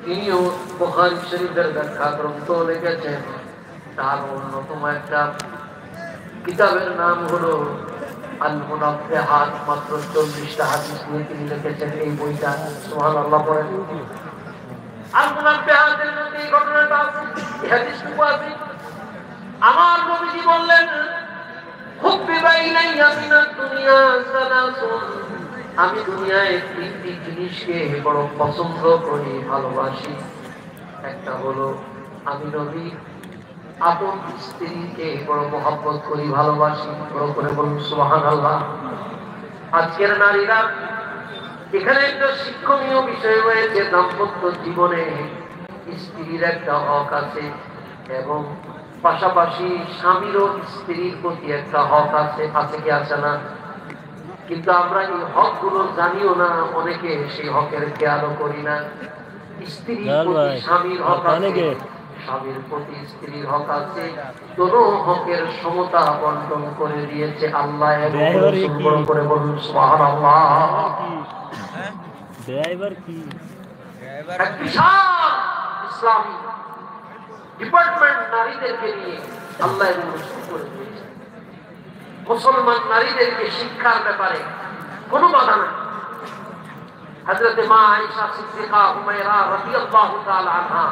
তিনিও বুখারী শরীফের ব্যাখ্যা গ্রন্থ লিখেছেন। তার অন্যতম একটা কিতাবের নাম হলো আল মুনাব্বিহাত। মাত্র 40টা হাদিস নিয়ে তিনি লিখেছেন এই বইটা। সুবহানাল্লাহ পড়েন। আল মুনাব্বিহাতের মধ্যে এই ঘটনাটা আছে, এই হাদিসটুকু আছে। আমার নবীজি বললেন, হুব্বিবা ইলাইয়া মিনাদ দুনিয়া সালাসুন, আমি দুনিয়ায় তিনটি জিনিসকে বড় পছন্দ করি, ভালোবাসি। একটা হলো আমি নবী আপন স্ত্রীকে বড় মহব্বত করি, ভালোবাসি। বড় করে বলুন সুবহানাল্লাহ। আজকের নারীরা, এখানে একটা শিক্ষণীয় বিষয় রয়েছে। দাম্পত্য জীবনে স্ত্রীর একটা হক আছে এবং পাশাপাশি স্বামীরও স্ত্রীর প্রতি একটা হক আছে। আছে কি আছে না? কিন্তু আমরা এই হক গুলো জানিও না, অনেকে সেই হকের খেয়ালও করি না। স্ত্রীর প্রতি স্বামীর হক আছে, স্বামীর প্রতি স্ত্রীর হক আছে। দোনো হকের সমতা বন্টন করে দিয়েছে আল্লাহ। করে বলুন সুবহানাল্লাহ। বিশাল ইসলামী ডিপার্টমেন্ট নারীদেরকে নিয়ে আল্লাহ শুরু করে দিয়েছে। মুসলমান নারীদেরকে শিক্ষার ব্যাপারে কোনো বাধা নেই। হযরতে মা আয়েশা সিদ্দিকা হুমায়রা রাদিয়াল্লাহু তাআলা আনহা,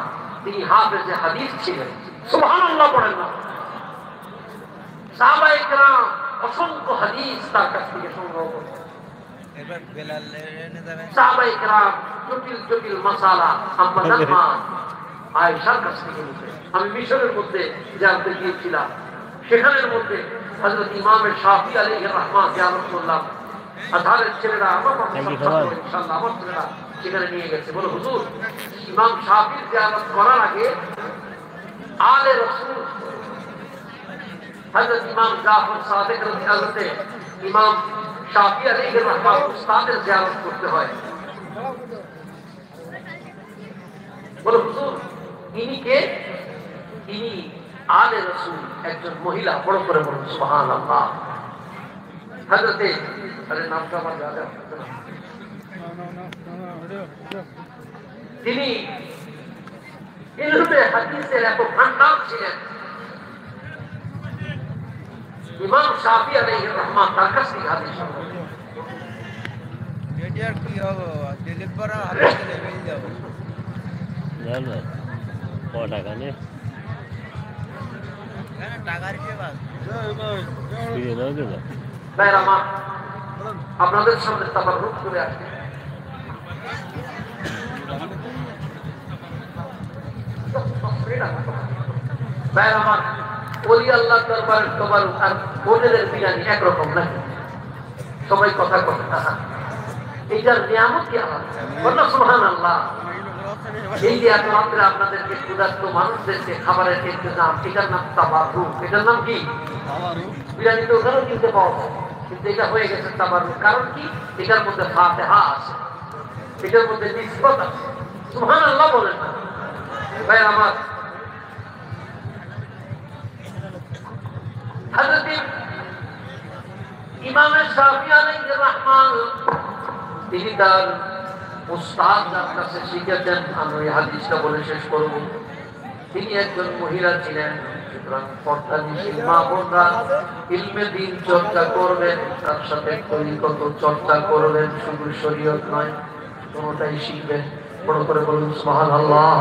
তিনি হাফেজে হাদিস ছিলেন। সুবহানাল্লাহ পড়েন না। সাহাবায়ে কেরাম অসংখ্য হাদিস তার কাছ থেকে সংগ্রহ করেছেন। এবার বেলাল এনে যাবেন। সাহাবায়ে কেরাম জটিল জটিল মাসালা আমাদের মা আয়েশার কাছ থেকে নিতেন। আমি মিশরের মধ্যে জিয়ারতে গিয়েছিলাম, সেখানের মধ্যে হযরত ইমাম শাফি আলাইহির রাহমাত জিয়ারত করলাম। আজহারের ছেলেরা আমার ইনশাআল্লাহ আমার ছেলেরা সেখানে নিয়ে গেছে। বলে হুজুর, ইমাম শাফির জিয়ারত করার আগে আলে রাসূল হযরত ইমাম জাফর সাদিক রাদিয়াল্লাহু আনহু ইমাম শাফি আলাইহির রাহমাত উস্তাদের জিয়ারত করতে হয়। বলে হুজুর, ইনি কে? ইনি আলে রাসূল, একজন মহিলা। বড় করে বলুন সুবহানাল্লাহ। হযরতে নামটা আমার জানা না। তিনি ইলমে হাদিসের এত ভান্ডার ছিলেন। ইমাম শাফি আলাইহির রাহমাত তার কাছ থেকে হাদিস সংগ্রহ করেন। এটার কি হবে? দিলীপ বড় হাদিস লেগে যাবে। জানো কত টাকা নে? হ্যাঁ, টাকার কি বাস? দিয়ে দাও দাও। ভাইরা মা, আপনাদের সামনে তাবাররুক করে আসছে। ভাইরা মা, ওলি আল্লাহর দরবারের তাবাররুক আর ওদের বিরানি একরকম নাকি? সবাই কথা কথা এইটার নিয়ামত কি আলাদা? বলুন সুবহানাল্লাহ। এই যে এত রাত্রে আপনাদেরকে ক্ষুধার্ত মানুষদেরকে খাবারের ইন্তজাম, এটার নাম তাবাররুক। এটার নাম কি? বিরিয়ানি তো ওখানেও কিনতে পাওয়া যায়, কিন্তু এটা হয়ে গেছে তাবাররুক। কারণ কি? এটার মধ্যে ফাতিহা আছে, এটার মধ্যে নিসবত আছে। সুবহানাল্লাহ বলেন না ভাই আমার। হযরত ইমাম শাফি আলাইহির রাহমাত, তিনি তার উস্তাদ যার কাছে শিখেছেন, আমি এই হাদিসটা বলে শেষ করব। তিনি একজন মহিলা ছিলেন। সুতরাং পর্দানিশীল মা বোনরা ইলমে দ্বীন চর্চা করবেন, তার সাথে তরিকত চর্চা করবেন। শুধু শরীয়ত নয়, কোনটাই শিখবেন। বড় করে বলুন সুবহানাল্লাহ।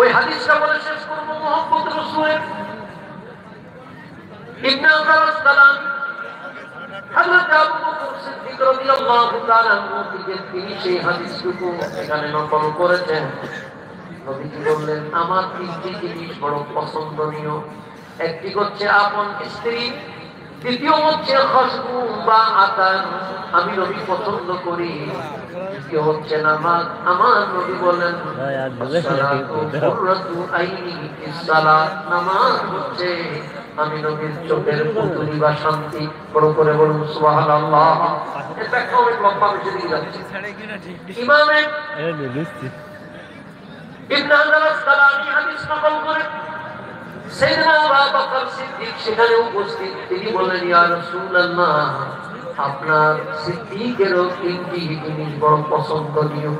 ওই হাদিসটা বলে শেষ করব। মুহাম্মদ রাসূলের ইবনে আব্বাস আসসালামি হযরত আবু বকর সিদ্দিক রাদিয়াল্লাহু তাআলা আনহু থেকে তিনি সেই হাদিসটুকু এখানে নকল করেছেন। নবীজি বললেন, আমার তিনটি জিনিস বড় পছন্দনীয়। একটি হচ্ছে আপন স্ত্রী, দ্বিতীয় হচ্ছে খুশবু বা আতর, আমি নবী পছন্দ করি। তৃতীয় হচ্ছে নামাজ। আমার নবী বলেন, কুররাতু আইনি ফিস সালাত, নামাজ হচ্ছে আমি নবীর চোখের পুতুলি বা শান্তি। বড় করে বলুন সুবহানাল্লাহ। এটা অনেক লম্বা বেশি দিয়ে যাচ্ছে। ইমামে ইবনে হাজার আসকালানী হাদিস নকল করে সাইয়েদনা আবু বকর সিদ্দিক সেখানে উপস্থিত। তিনি বললেন, ইয়া রাসূলুল্লাহ, আপনার সিদ্দিকেরও তিনটি জিনিস বড় পছন্দনীয়।